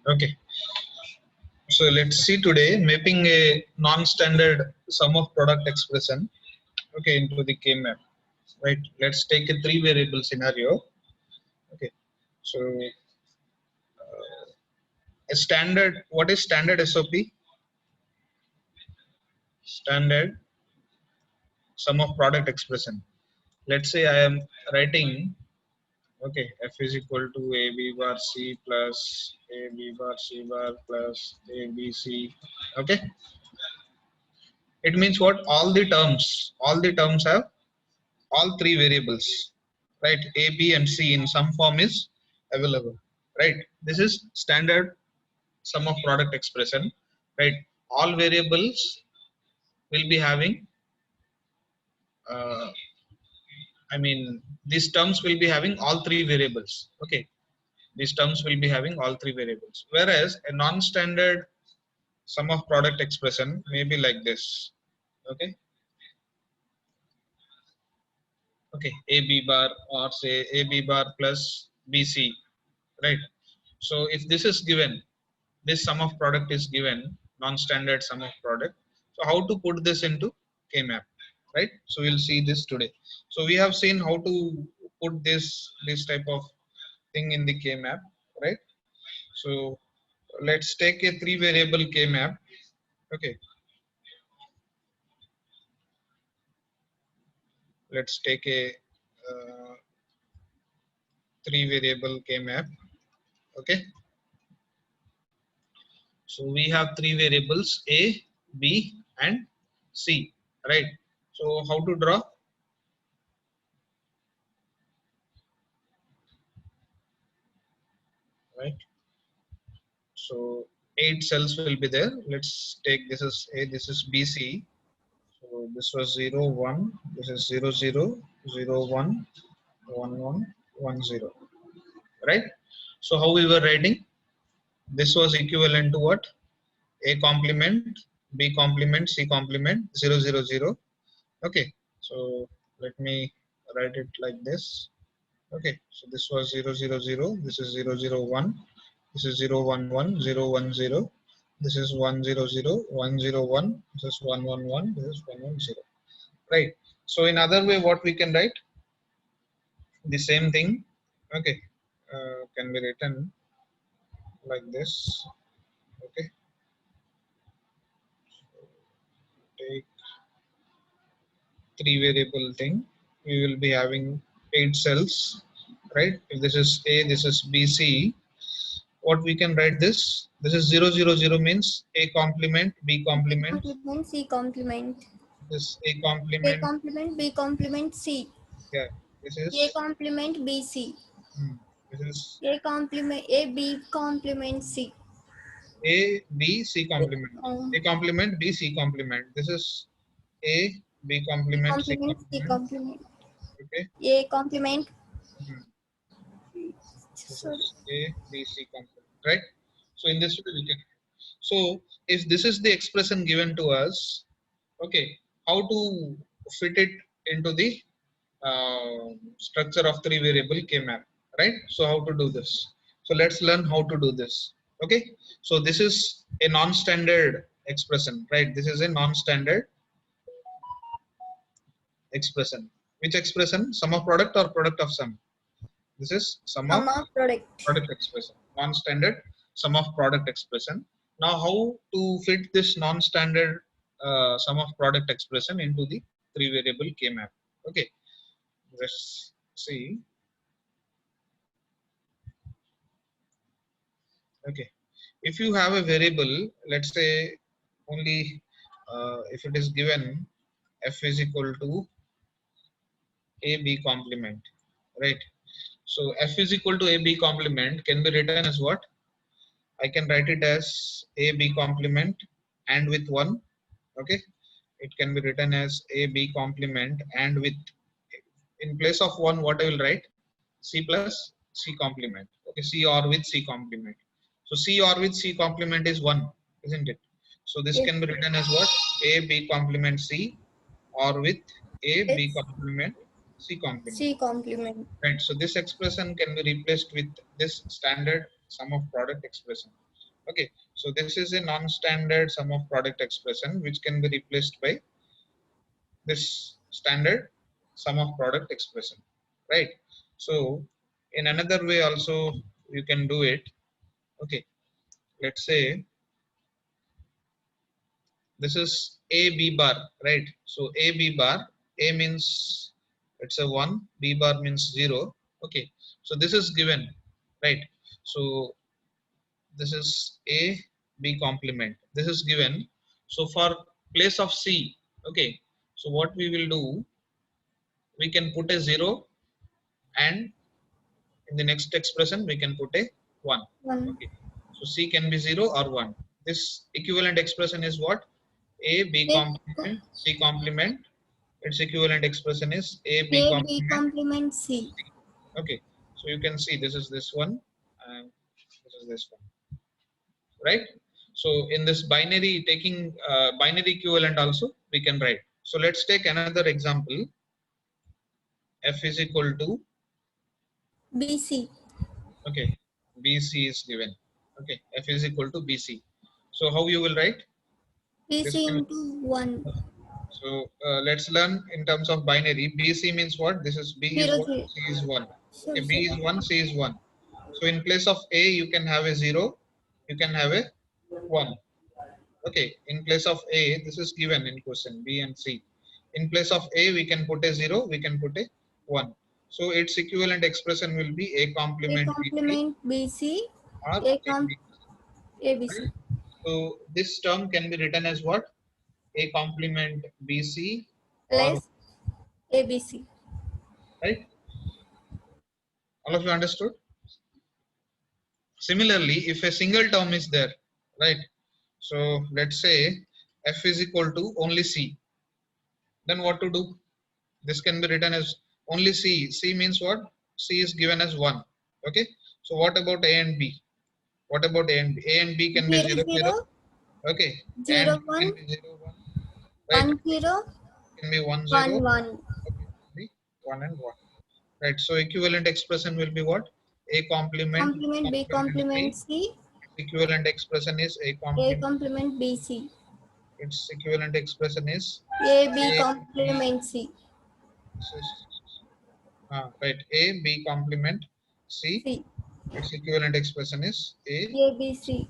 Okay, so let's see today mapping a non-standard sum of product expression, okay, into the K-map. Right, let's take a three variable scenario. Okay, so a standard, what is standard SOP? Standard sum of product expression. Let's say I am writing, okay, f is equal to a b bar c plus a b bar c bar plus a b c. Okay, it means what? All the terms have all three variables, right? A, B, and C in some form is available, right? This is standard sum of product expression, right? All variables will be having, uh, I mean, these terms will be having all three variables, okay? These terms will be having all three variables. Whereas a non-standard sum of product expression may be like this, okay? Okay, AB bar or say AB bar plus BC, right? So if this is given, this sum of product is given, non-standard sum of product. So how to put this into K-map, right? So we'll see this today. So we have seen how to put this type of thing in the K-map, right? So let's take a three variable K-map. Okay, let's take a three variable K-map. Okay, so we have three variables A, B, and C, right? So how to draw? Right, so 8 cells will be there. Let's take, this is A, this is BC. So this was 0, 1, this is 0, 0, 0, 1, 1, 1, 1, 0, right? So how we were writing? This was equivalent to what? A complement, B complement, C complement, 0, 0, 0. Okay, so let me write it like this. Okay, so this was 0, 0, 0, this is 0, 0, 1, this is 0, 1, 1, 0, 1, 0, this is 1, 0, 0, 1, 0, 1, this is 1, 1, 1, this is 1, 1, 0, right? So in other way, what we can write? The same thing, okay, can be written like this. Okay, take three variable thing, we will be having 8 cells, right? If this is A, this is BC, what we can write this? This is 0, 0, 0 means A complement, B complement, C complement, this A A complement, complement, B complement, C, yeah, this is A complement, BC, this is A complement, A B complement, C, A, B, C complement, A complement, B, C complement, this is A, B complement, C complement, C complement, complement, okay. A complement, This sorry, is A, B, C complement, right? So in this way we can. So if this is the expression given to us, okay, how to fit it into the structure of three variable K map, right? So how to do this? So let's learn how to do this. Okay, so this is a non-standard expression, right? This is a non-standard expression. Which expression? Sum of product or product of sum? This is sum of sum of product, expression, non-standard sum of product expression. Now how to fit this non-standard sum of product expression into the three variable K map? Okay, let's see. Okay, if you have a variable, let's say only if it is given f is equal to a b complement, right? So f is equal to a b complement can be written as what? I can write it as a b complement and with 1. Okay, it can be written as a b complement and with, in place of 1, what I will write? C plus C complement. Okay, C or with C complement. So C or with C complement is 1, isn't it? So this yes, can be written as what? A B complement C or with A B yes, complement C complement. C complement, Right. So this expression can be replaced with this standard sum of product expression. Okay, so this is a non-standard sum of product expression which can be replaced by this standard sum of product expression, right? So in another way also you can do it. Okay, let's say this is a b bar, right? So a b bar, a means it's a 1, b bar means 0. Okay, so this is given, right? So this is a b complement, this is given. So for place of c, okay, so what we will do, we can put a 0, and in the next expression we can put a 1. 1. Okay, so c can be 0 or 1. This equivalent expression is what? A b A, complement c complement. Its equivalent expression is a b A B complement complement c. C. Okay, so you can see this is this one and this is this one, right? So in this binary, taking binary equivalent also we can write. So let's take another example. F is equal to, BC. okay, bc is given. Okay, f is equal to bc. So how you will write this BC can, into 1. so let's learn in terms of binary. Bc means what? This is b is 0 1, 0. c is 1. Sure, Okay, b sure. is 1, c is 1. So in place of a you can have a 0, you can have a 1. Okay, in place of a, this is given in question b and c. In place of a we can put a 0, we can put a 1. So its equivalent expression will be a A complement bc complement BC. or A a com b, ABC. right? So this term can be written as what? A complement bc or, Plus ABC. right? All of you understood? Similarly, if a single term is there, right? So let's say f is equal to only c, then what to do? This can be written as only c. C means what? C is given as 1. Okay. So what about a and b? What about a and b? A and b can be 0 0 0. 0. Okay. And 0 can 1. be 0 1. Right. 1 0. Can be 1 0. 1 1. Okay. Can be 1 and 1. Right. So equivalent expression will be what? A complement B Complement B complement complement C. C. Equivalent expression is a A complement. complement BC. Its equivalent expression is A B A B. complement C. This is right. A B complement C. C. Its equivalent expression is A. A B C.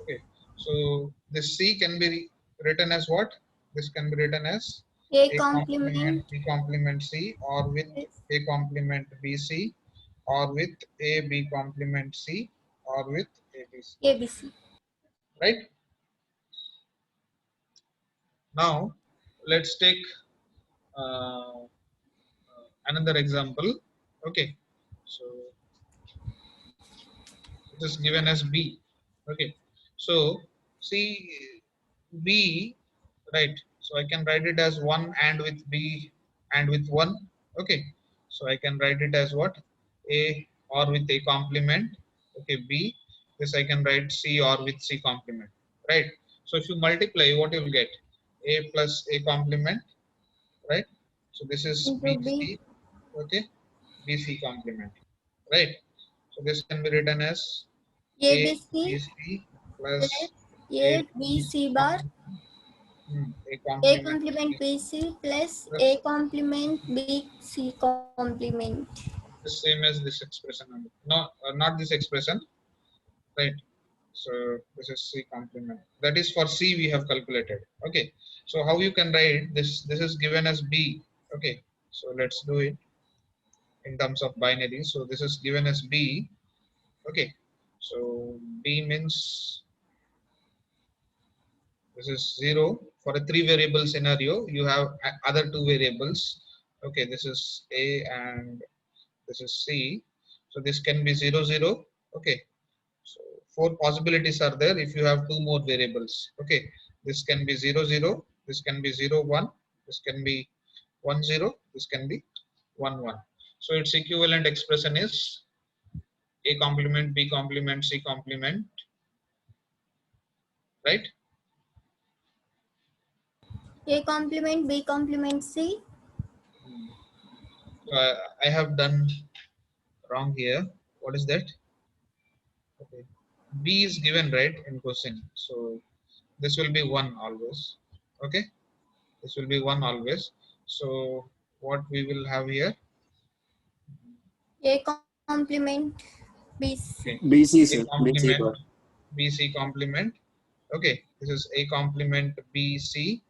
Okay. So this C can be written as what? This can be written as A A complement complement B complement C, or with A complement BC, or with A B complement C, or with ABC. ABC. Right? Now let's take uh, another example. Okay. So it is given as B. Okay. So see B, right? So I can write it as 1 and with B and with 1. Okay. So I can write it as what? A or with A complement. Okay. B. This I can write C or with C complement. Right. So if you multiply, what you will get? A plus A complement. Right. So this is Into B. BC. Okay. BC complement. Right. So this can be written as A ABC BC plus plus A A B C BC bar. A A complement complement BC plus A plus complement B C complement. the same as this expression. No, not this expression, right? So this is C complement. That is for C we have calculated. Okay. So how you can write this? This is given as B. Okay. So let's do it in terms of binary. So this is given as B. Okay. So B means this is 0. For a 3 variable scenario, you have other 2 variables. Okay, this is A and this is C. So this can be 0 0. Okay, so 4 possibilities are there if you have 2 more variables. Okay, this can be 0 0, this can be 0 1, this can be 1 0, this can be 1 1. So its equivalent expression is A complement B complement C complement, right? A complement B complement C. So I have done wrong here. What is that? Okay. B is given, right, in question. So this will be 1 always. Okay, this will be 1 always. So what we will have here? A complement B C. Okay, BC, A sir. BC complement bar. BC complement. Okay, this is A complement BC.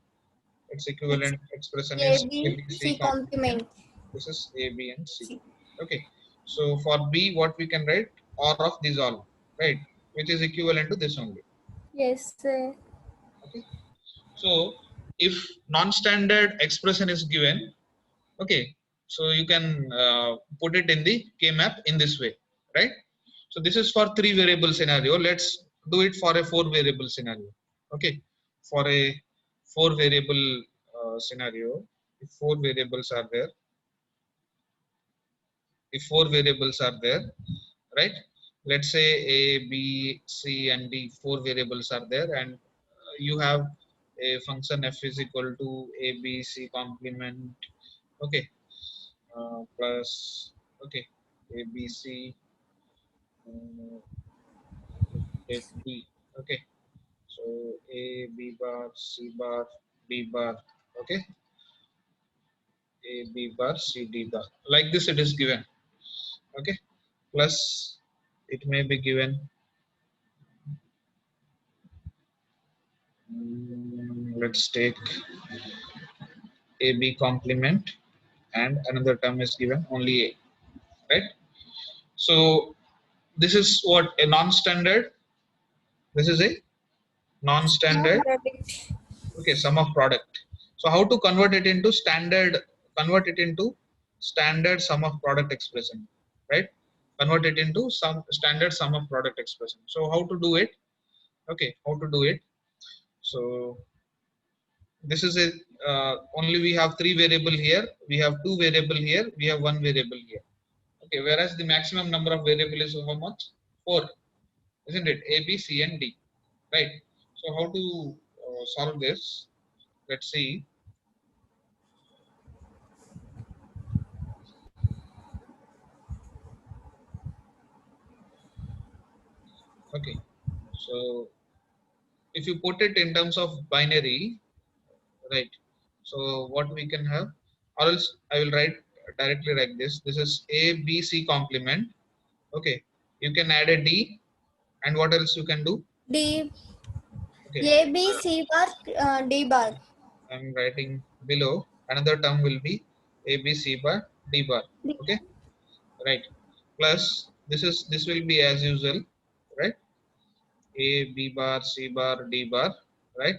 Its equivalent expression A is B ABC C complement. complement This is A, B, and C. C. Okay, so for B, what we can write? OR of these all, right? Which is equivalent to this only. Yes, sir. Okay, so if non-standard expression is given, okay, so you can put it in the K-map in this way, right? So this is for 3 variable scenario. Let's do it for a 4 variable scenario. Okay, for a 4 variable scenario, if 4 variables are there, if 4 variables are there, right? Let's say A, B, C, and D, 4 variables are there, and you have a function f is equal to A, B, C complement, okay, plus, okay, A, B, C, uh, take D, okay, so A, B bar, C bar, D bar, okay, A, B bar, C, D bar, like this it is given, okay, plus it may be given. Let's take AB complement and another term is given only A, right? So this is what a non-standard. This is a non-standard. Product. Okay, sum of product. So how to convert it into standard? Convert it into standard sum of product expression, right? Convert it into some standard sum of product expression. So how to do it? Okay, how to do it? So this is a only we have 3 variable here, we have 2 variable here, we have 1 variable here. Okay, whereas the maximum number of variable is how much? 4, isn't it? A, B, C, and D, right? So how to solve this? Let's see. Okay, so if you put it in terms of binary, right? So what we can have, or else I will write directly like this. This is A, B, C complement. Okay, you can add a D, and what else you can do? D Okay, A B C bar D bar. I'm writing below. Another term will be A, B, C bar, D bar. D. Okay, right. Plus this will be as usual, right? A, B bar, C bar, D bar, right?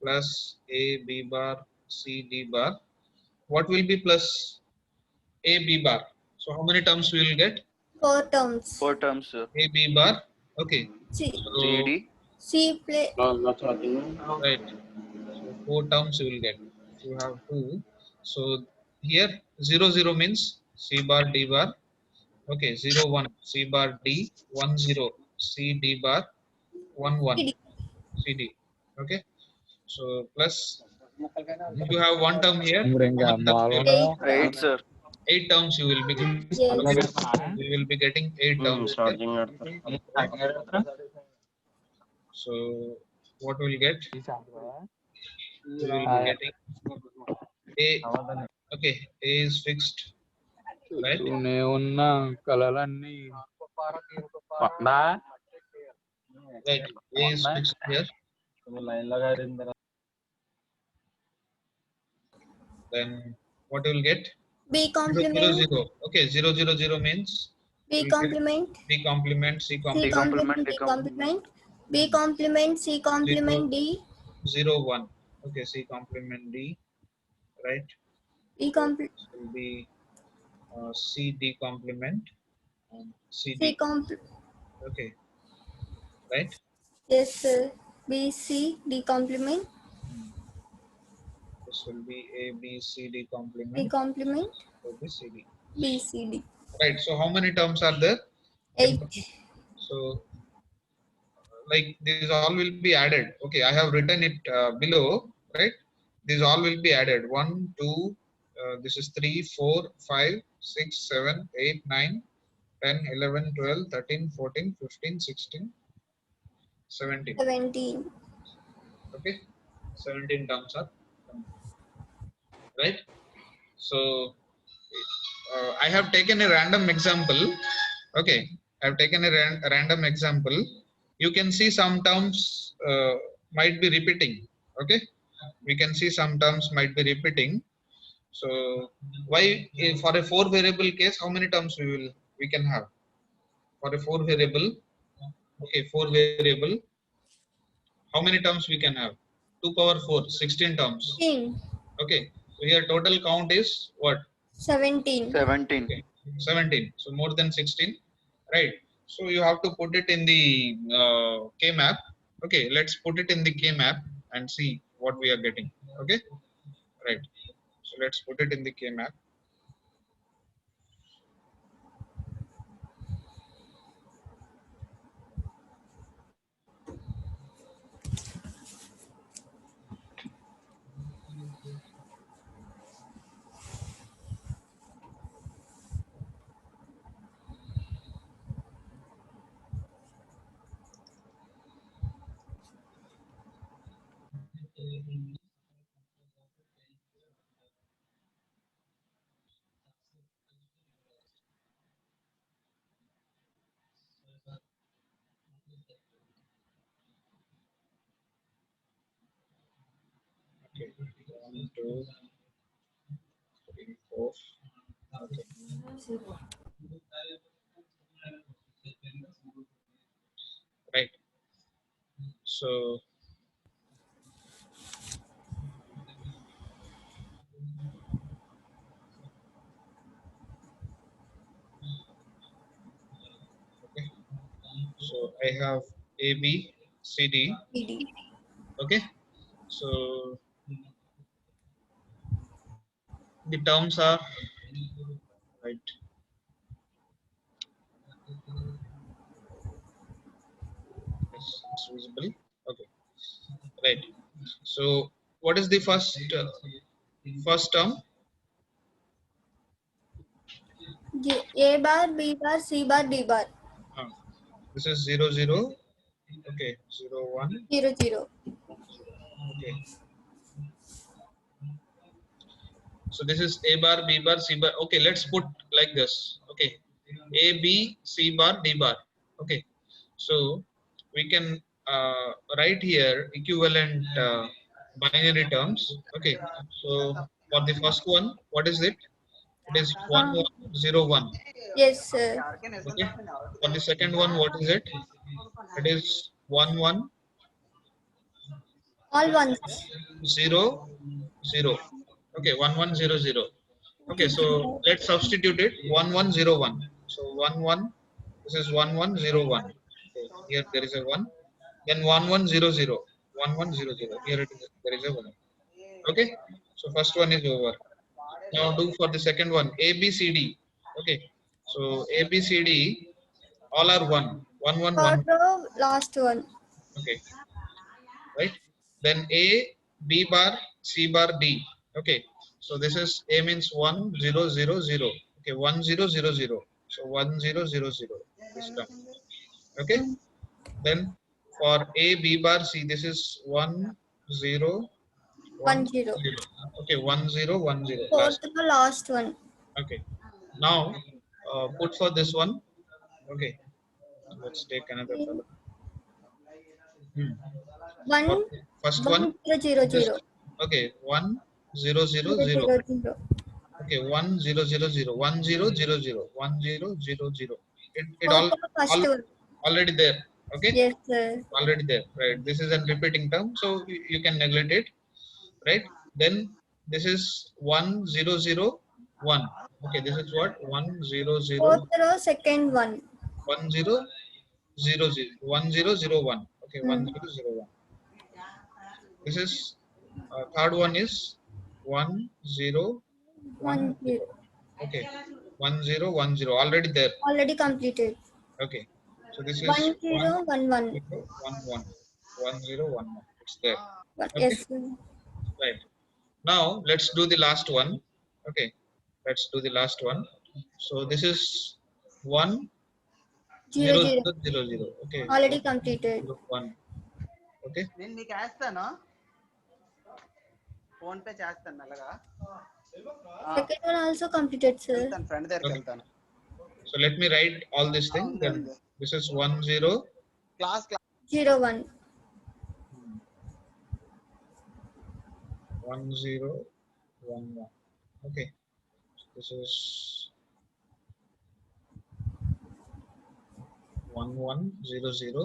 Plus A, B bar, C, D bar. What will be plus A, B bar? So how many terms we will get? 4 terms. 4 terms, sir. A, B bar. Okay. C So CD. C play right. So 4 terms you will get. If you have 2, so here 0 0 means C bar D bar. Okay, 0 1 C bar D, 1 0 C D bar, 1 1 D. C D. Okay, so plus if you have 1 term here, how many terms you will have? 8. 8, sir. 8 terms you will be getting. Okay, Yes. we will be getting 8 terms here. So what we will get? We will be getting A. Okay, A is fixed, right? ఉన్న కళలన్నీ Right, A is fixed here. Then what you will get? B 0 0 complement 0. Okay, 0 0 0 means B you will get complement B complement, C C complement, complement D complement B complement C complement D 0 1. Okay, C complement D, right? E So complement this will be C D complement and C C D. complement. Okay, right? Yes, sir. B C D complement This will be A B C D D complement. complement A B C D. B C D. Right. So how many terms are there? 8. So like these all will be added. Okay, I have written it below, right? These all will be added. 1 2 this is 3 4 5 6 7 8 9 10 11 12 13 14 15 16 17. 17. Okay, 17 terms are coming, right? So I have taken a random example. Okay, I have taken a random example. You can see some terms might be repeating. Okay, we can see some terms might be repeating. So why for a 4 variable case, how many terms we can have for a 4 variable? Okay, 4 variable. How many terms we can have? 2 power 4, 16 terms. 16. Okay, so here total count is what? 17. 17. Okay, 17. So more than 16, right? So you have to put it in the K map. Okay, let's put it in the K map and see what we are getting. Okay, right. So let's put it in the K map. Okay, 1, 2, 3, 4. Okay, right. So okay, so I have A, B, C, D. PD. Okay, so the terms are right. Yes, it's visible. Okay, right. So what is the first term? A bar, B bar, C bar, D bar. Uh, this is 0, 0. Okay, 0, 1. 0, 0. Okay, so this is A bar, B bar, C bar. Okay, let's put like this. Okay, A, B, C bar, D bar. Okay, so we can write here equivalent binary terms. Okay, so for the first one, what is it? It is 1, 1, 0, 1. Yes, sir. Okay, for the second one, what is it? It is 1, 1, All ones. 0, 0. Okay, 1, 1, 0, 0. Okay, so let's substitute it 1, 1, 0, 1. So 1, 1, this is 1, 1, 0, 1. Okay, here there is a 1. Then 1, 1, 0, 0. 1, 1, 0, 0. Here it is, there is a 1. Okay, so first one is over. Now do for the second one, A, B, C, D. Okay, so A, B, C, D, all are 1. 1, 1, 1. Third row, last one. Okay, right? Then A, B bar, C bar, D. Okay, so this is A means 1, 0, 0, 0. Okay, 1, 0, 0, 0. So 1, 0, 0, 0. This term. Okay, then for A, B bar, C, this is 1, 0, 1, 1, 0. 0. Okay, 1, 0, 1, 0. Fourth Last. row, last one. Okay, now put for this one. Okay, let's take another color. For 1, first 1, one, 0, 0, just 0. okay, 1, 0, 0, 0, 0. 0, 0. Okay, 1, 0, 0, 0. 1, 0, 0, 0. 1, 0, 0, 0. It Fourth row, first all one. already there. Okay, Yes, sir. already there. Right. This is a repeating term, so you can neglect it. Right. Then this is 1, 0, 0, 1. Okay, this is what 1, 0, 0, Fourth row, second one. 1, 0, 0, 0. 1, 0, 0, 1. Okay, 1, Hmm. 0, 0, 1. This is third one is 1, 0, 1, 1, 0. 0. Okay, 1, 0, 1, 0. Already there. Already completed. Okay, so this 1, is 1, 0, 1, 1. 0, 1, 1. 1, 0, 1, 1. It's there. Okay, Yes, sir. right. Now let's do the last one. Okay, let's do the last one. So this is 1, Zero 0 zero. 0 0 0. Okay. Already completed. 0 1. Okay. నేను మీకు వేస్తాను phone pay చేస్తాను మెల్లగా Second one also completed, sir. వెళ్తాను friend దగ్గరికి Okay. వెళ్తాను So let me write all this thing. అవును, Then ఉంది. this is 1 0 class 01. 1 0 1 1. Okay. This is 1 1 0 0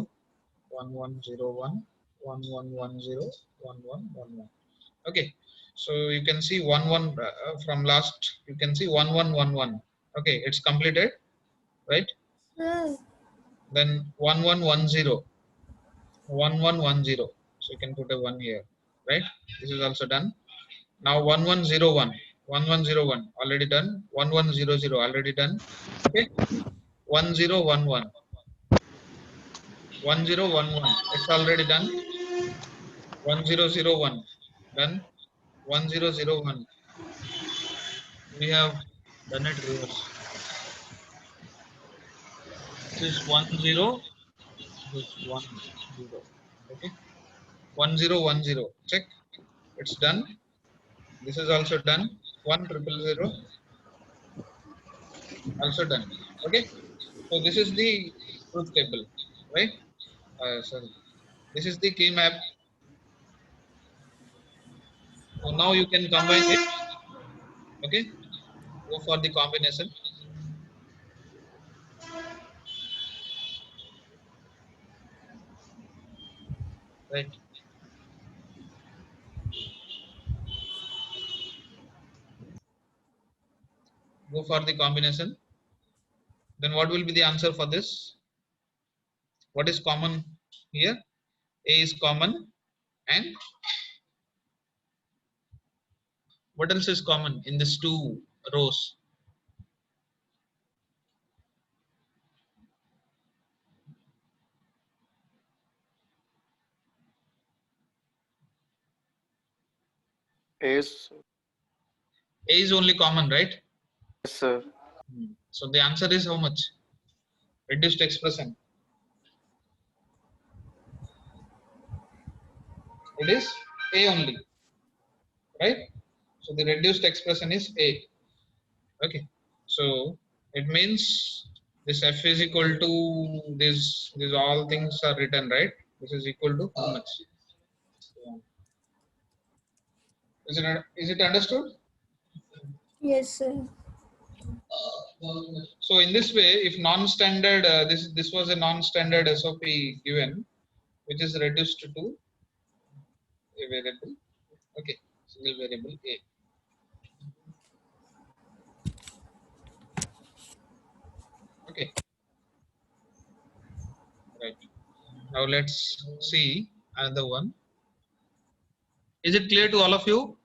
1 1 0 1 1 1 1 0 1 1 1 1. Okay. So you can see 1 1 from last. You can see 1 1 1 1. Okay, it's completed, right? Sir. Then 1 1 1 0 1 1 1 0. So you can put a 1 here, right? This is also done. Now 1 1 0 1 1 1 0 1 already done. 1 1 0 0 already done. Okay. 1 0 1 1 1 0 1 1, it's already done. 1 0 0 1 done. 1 0 0 1, we have done it reverse. This is 1 0, this is 1 0. Okay. 1 0 1 0, check, it's done. This is also done. 1 0 0 0, also done. Okay. So this is the truth table, right? Sorry, this is the key map. So now you can combine it. Okay, go for the combination. Right. Go for the combination. Then what will be the answer for this? What is common here? A is common, and what else is common in these two rows? Yes, A is only common, right? sir. So the answer is how much? Reduced expression. It is A only, right? So the reduced expression is A. Okay. So it means this F is equal to this. These all things are written, right? This is equal to how much? Is it understood? Yes, sir. So in this way, if non-standard, this was a non-standard SOP given, which is reduced to a variable. Okay, single variable A. Okay. Right. Now let's see another one. Is it clear to all of you?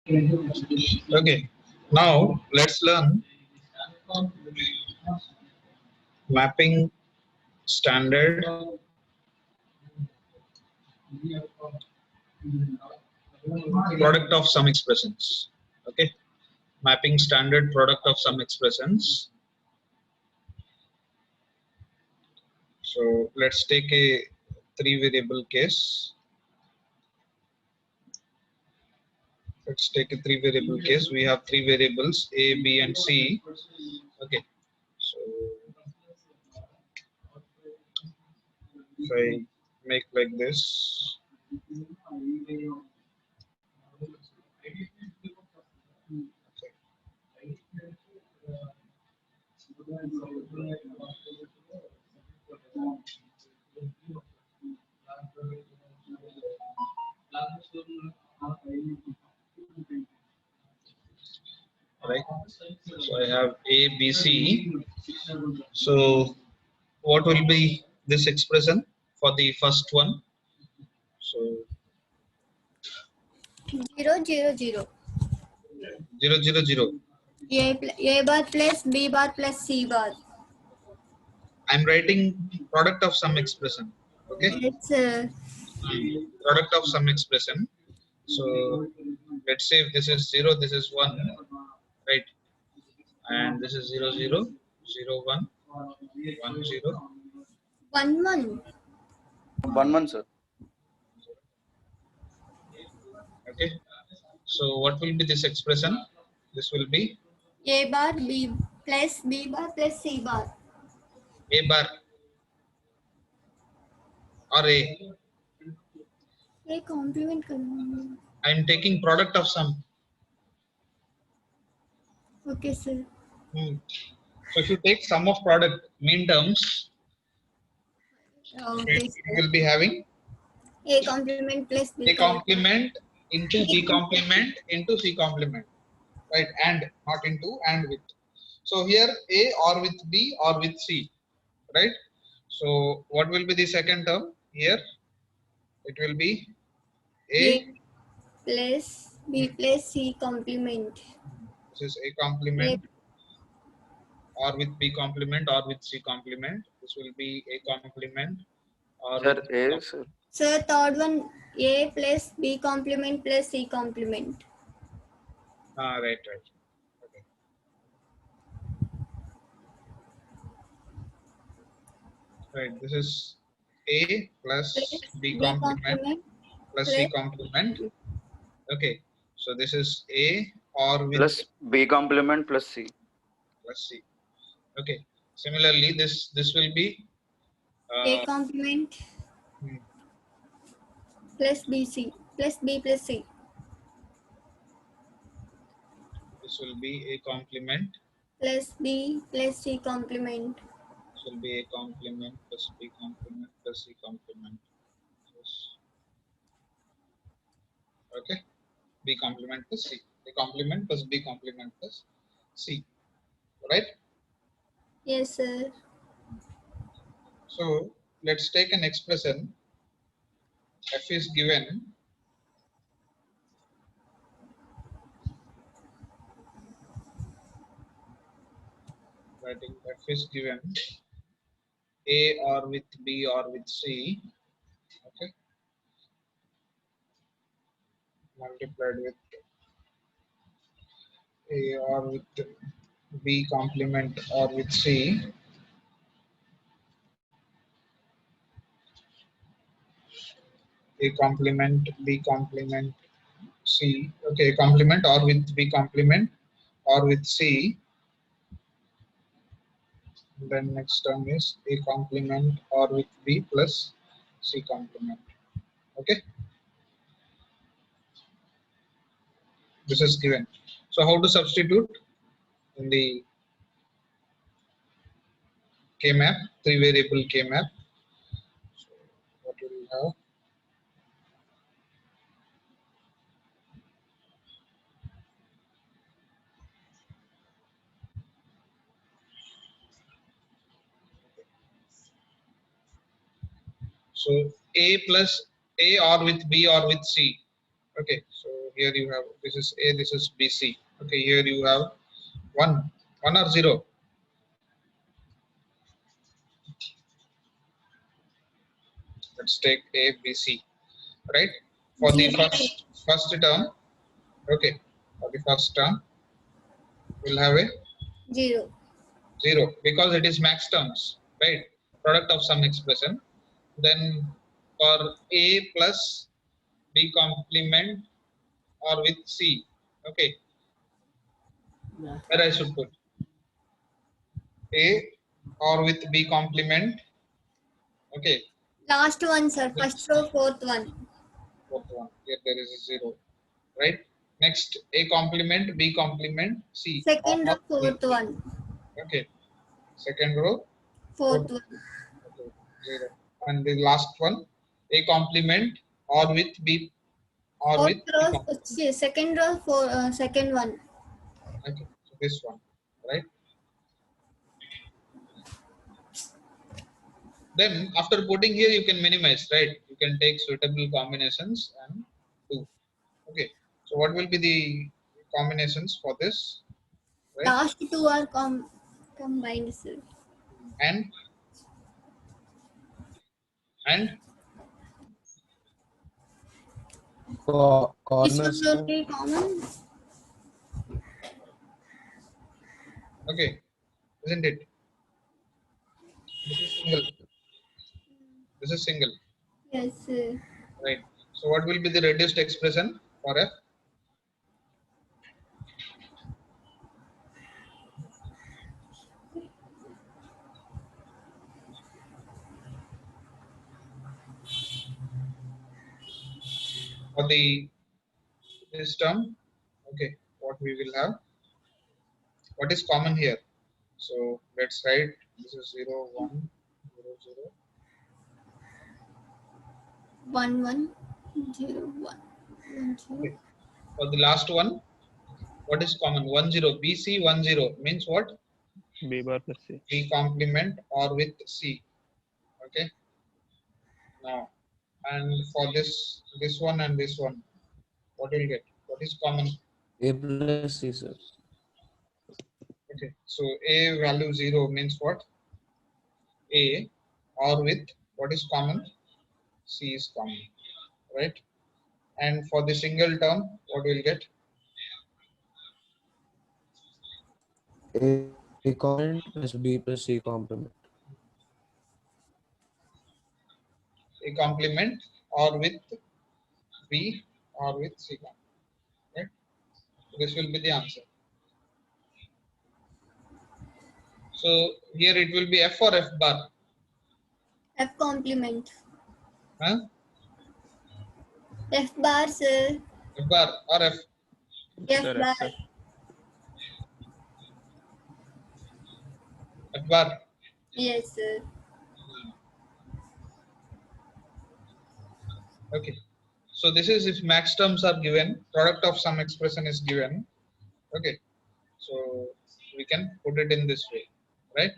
Okay. Now let's learn mapping standard product of some expressions. Okay. Mapping standard product of some expressions. So let's take a 3 variable case. Let's take a 3 variable case. We have 3 variables A, B, and C. Okay. So if I make like this, right? So I have A, B, C. So what will be this expression for the first one? So 0 0 0. 0 0 0. A bar plus B bar plus C bar. I'm writing product of some expression. Okay, Yes, sir. product of some expression. So let's say if this is 0, this is 1, right? And this is 0 0 0 1 1 0. 1 1. 1 1, sir. Okay, so what will be this expression? This will be A bar B plus B bar plus C bar. A bar or A. A complement करना. I'm taking product of some. Okay, sir. So if you take sum of product mean terms, Okay, you sir. will be having A complement plus B A complement into B complement into C complement, right? And not into and with. So here A or with B or with C, right? So what will be the second term here? It will be A A. plus B plus C complement. This is A A, complement or with B complement or with C complement. This will be A complement or Sir, with A, sir. sir, third one A plus B complement plus C complement. right. Okay. Right. This is A plus Plus B B complement complement plus plus C complement. Okay. So this is A or with Plus B complement plus C. plus C. Okay. Similarly, this will be A complement hmm, plus BC plus B plus C. this will be A complement. Plus B plus C complement. This will be A complement plus B complement plus C complement. Yes. Okay. B complement plus C. A complement plus B complement plus C. Right. Yes, sir. So let's take an expression. F is given. Writing F is given A or with B or with C. Okay. Multiplied with A or with B complement or with C. A complement, B complement, C. Okay, A complement or with B complement or with C. Then next term is A complement or with B plus C complement. Okay, this is given. So how to substitute in the K map, three variable K map? So what do we have? So A plus A or with B or with C. Okay, so here you have this is A, this is BC. Okay, here you have one or zero. Let's take A, B, C. Right? For the Zero. first term, okay. For the first term, we'll have a 0. 0 because it is max terms, right? Product of some expression. Then for A plus B complement or with C, okay, where I should put A or with B complement, okay. Last one, sir. First row, fourth one. Fourth one, here there is a 0, right? Next, A complement, B complement, C. Second row, Or C. fourth one. Okay, second row, Fourth one. okay, 0. And the last one, A complement or with B or Fourth with B row, complement. second row, second one. Okay, so this one, right? Then after putting here, you can minimize, right? You can take suitable combinations and do. Okay, so what will be the combinations for this, right? Last two are combined, sir. And and This Corners. should be common. okay, isn't it? This is single. This is single, Yes. right? So what will be the reduced expression for f? For the this term, okay, what we will have? What is common here? So let's write this is 0, 1, 0, 0. 1 1 0 1 1 0. Okay. For the last one, what is common? 1 0. BC 1 0 means what? B bar plus C. B complement or with C. Okay. Now, and for this one and this one, what will get? What is common? A plus C, sir. Okay. So A value 0 means what? A or with what is common? C is common, right? And for the single term, what will get? A complement plus B plus C complement. A complement or with B or with C complement, right? This will be the answer. So here it will be F or F bar. F complement. Huh? F bar, sir. F bar or F. F Sir, bar. sir. F bar. Yes, sir. Okay. So this is if max terms are given, product of some expression is given. Okay. So we can put it in this way, right?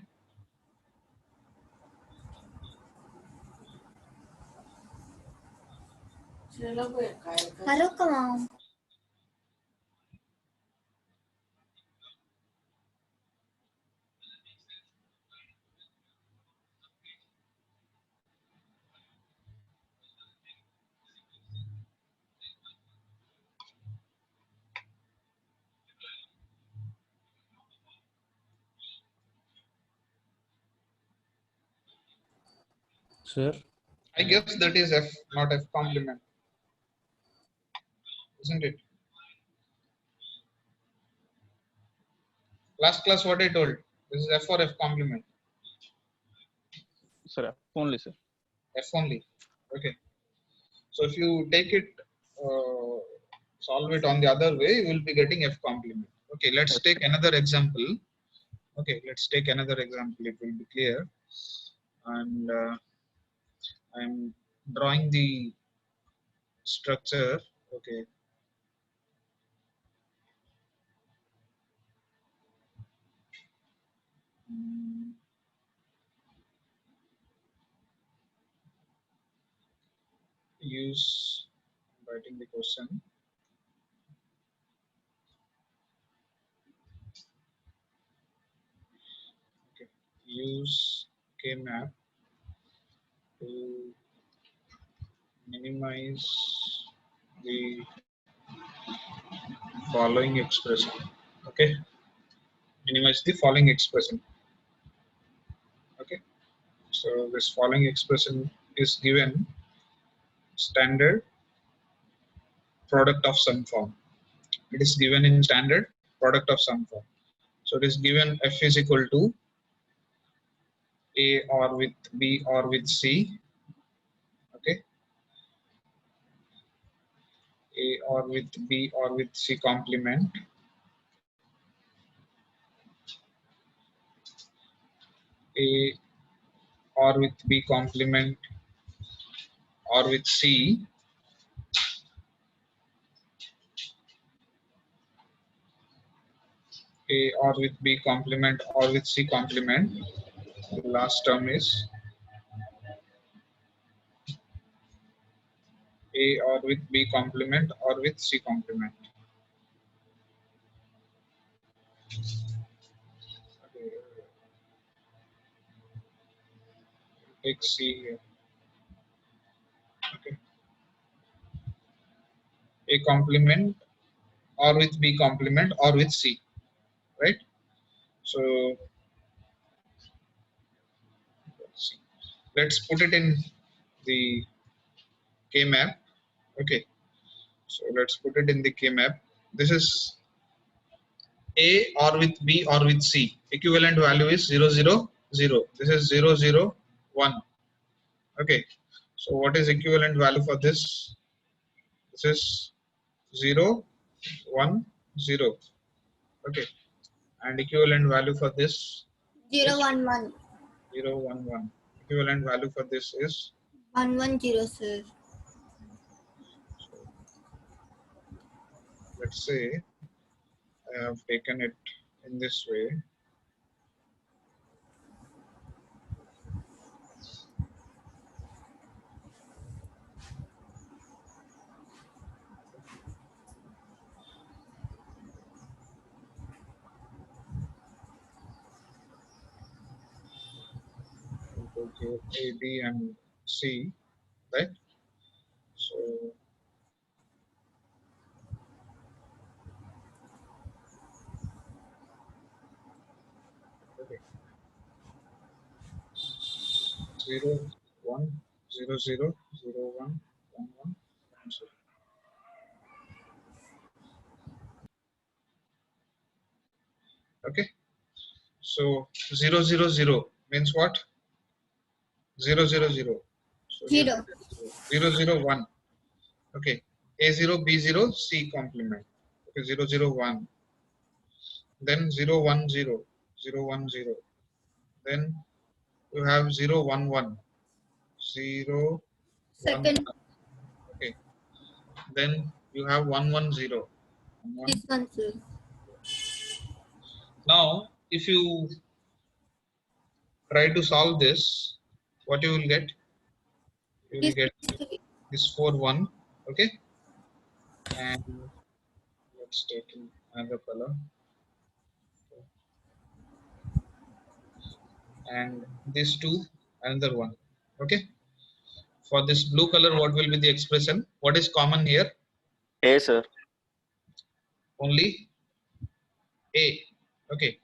Hello, come on. Sir, I guess that is F, not F complement, isn't it? Last class what I told. This is F or F complement. Sir, only, sir. F only. Okay. So if you take it, solve it on the other way, you will be getting F complement. Okay, let's Yes. take another example. Okay, let's take another example. It will be clear. And I'm drawing the structure. Okay. Mm, use writing the question. Okay. Use K-map to minimize the following expression. Okay, minimize the following expression. Okay, so this following expression is given standard product of some form. It is given in standard product of some form. So it is given f is equal to a or with b or with c. Okay, a or with b or with c complement. A or with b complement or with c. A or with b complement or with c complement. The last term is A or with B complement or with C complement. Okay. Take C here. A complement or with B complement or with C, right? So let's put it in the K map. Okay, so let's put it in the K map. This is A or with B or with C. Equivalent value is 0, 0, 0. This is 0, 0, 1. Okay, so what is equivalent value for this? This is 0, 1, 0. Okay, and equivalent value for this 0, is 1, 1. 0, 1, 1. Equivalent value for this is 1, 1, 0, sir. let's say I have taken it in this way. Okay, A, B, and C, right? So okay, 0, 1, 0, 0, 0, 1, 1, 1, 0. Okay, so 0, 0, 0 means what? 0, 0, 0. So 0. 0, 0, 1. Okay, A0, B0, C complement. Okay, 0, 0, 1. Then 0, 1, 0, 0, 1, 0. Then you have 0, 1, 1, 0, 1, 1. Second, Okay, then you have 1, 1, 0. 1, 1. this one, sir. Now, if you try to solve this, what you will get? You will This get this 4, 1. Okay, and let's take in another color. And this 2, another one. Okay, for this blue color, what will be the expression? What is common here? A, sir. Only A. Okay,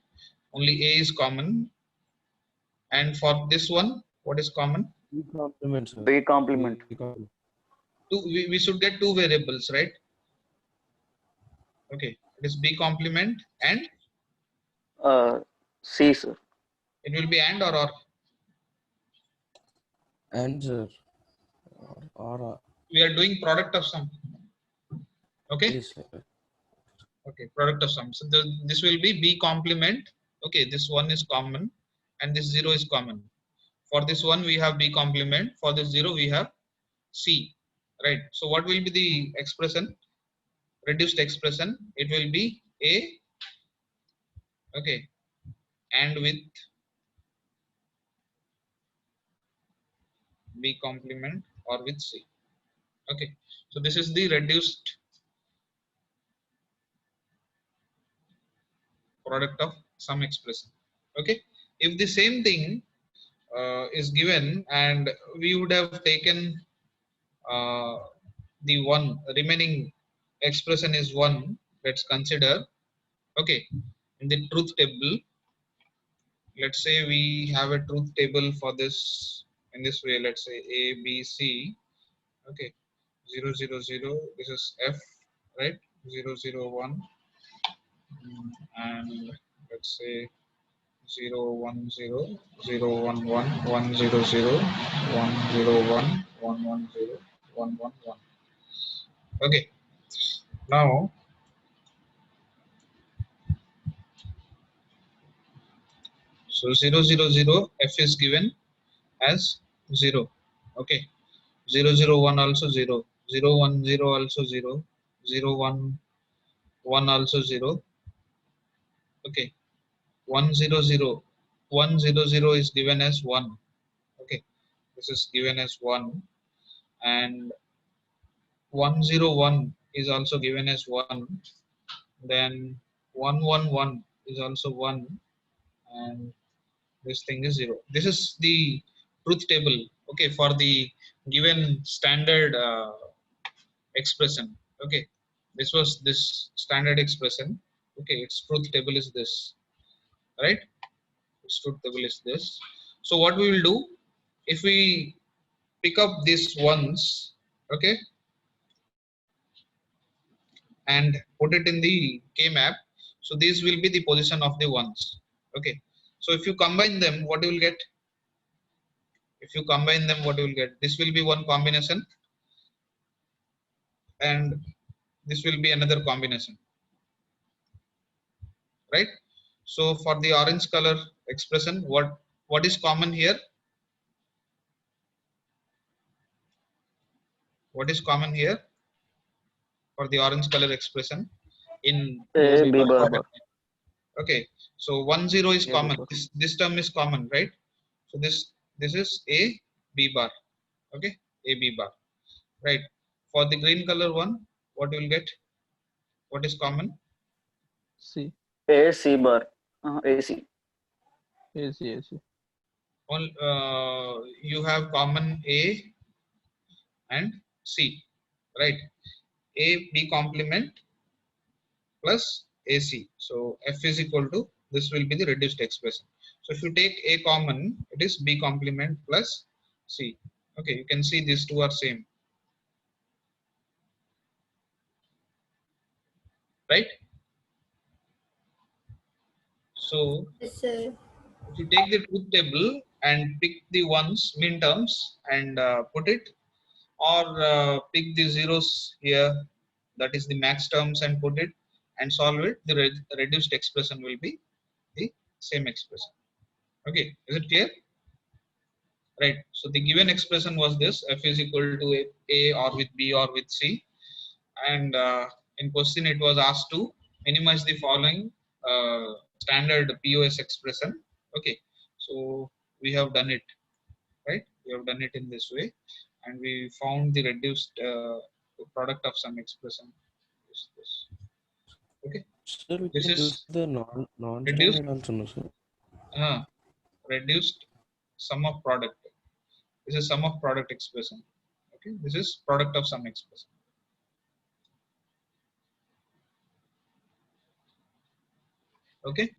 only A is common. And for this one, what is common? B complement, sir. B complement. B complement. We should get two variables, right? Okay, it is B complement and C, sir. it will be and or. And sir. Or We are doing product of sum. Okay, yes, sir. okay, product of sum. So this will be B complement. Okay, this one is common and this 0 is common. For this one we have B complement. For this 0 we have C, right? So what will be the expression? Reduced expression. It will be A, okay, and with B complement or with C. Okay, so this is the reduced product of some expression. Okay, if the same thing is given and we would have taken the one remaining expression is 1, let's consider. Okay, in the truth table, let's say we have a truth table for this in this way. Let's say A, B, C. Okay, 0, 0, 0. This is F, right? 0, 0, 1, and let's say 0, 1, 0, 0, 1, 1, 1, 0, 0, 1, 0, 1, 1, 1, 0, 1, 1, 1. Okay, now so 0, 0, 0, F is given as 0. Okay, 0, 0, 1 also 0, 0, 1, 0 also 0, 0, 1, 1 also 0. Okay, 1, 0, 0, 1, 0, 0 is given as 1. Okay, this is given as 1, and 1, 0, 1 is also given as 1. Then 1, 1, 1 is also 1, and this thing is 0. This is the truth table, okay, for the given standard expression. Okay, This was this standard expression. Okay, its truth table is this, right? Its truth table is this. So what we will do, if we pick up this ones, okay, and put it in the K map, so these will be the position of the ones. Okay, so if you combine them, what you will get? If you combine them, what you will get? This will be one combination, and this will be another combination, right? So for the orange color expression, what is common here? What is common here for the orange color expression in A B B bar. bar. product? Okay, so 1 0 is A, B common. bar. This term is common, right? So this is A B bar. Okay, A B bar, right? For the green color one, what you will get? What is common? C. A C bar. AC. AC. AC. All you have common A and C, right? A B complement plus AC. So F is equal to, this will be the reduced expression. So if you take A common, it is B complement plus C. Okay, you can see these two are same, right? So Yes, sir. if you take the truth table and pick the ones, mean terms, and put it, or pick the zeros here, that is the max terms, and put it and solve it, the reduced expression will be the same expression. Okay, is it clear? Right. So the given expression was this: f is equal to a or with b or with c, and in question it was asked to minimize the following standard POS expression. Okay, so we have done it, right? We have done it in this way, and we found the reduced product of some expression. This. Okay, Sir, we this can is use the reduced non-standard also, no, sir? reduced sum of product. This is sum of product expression. Okay, this is product of sum expression. Okay.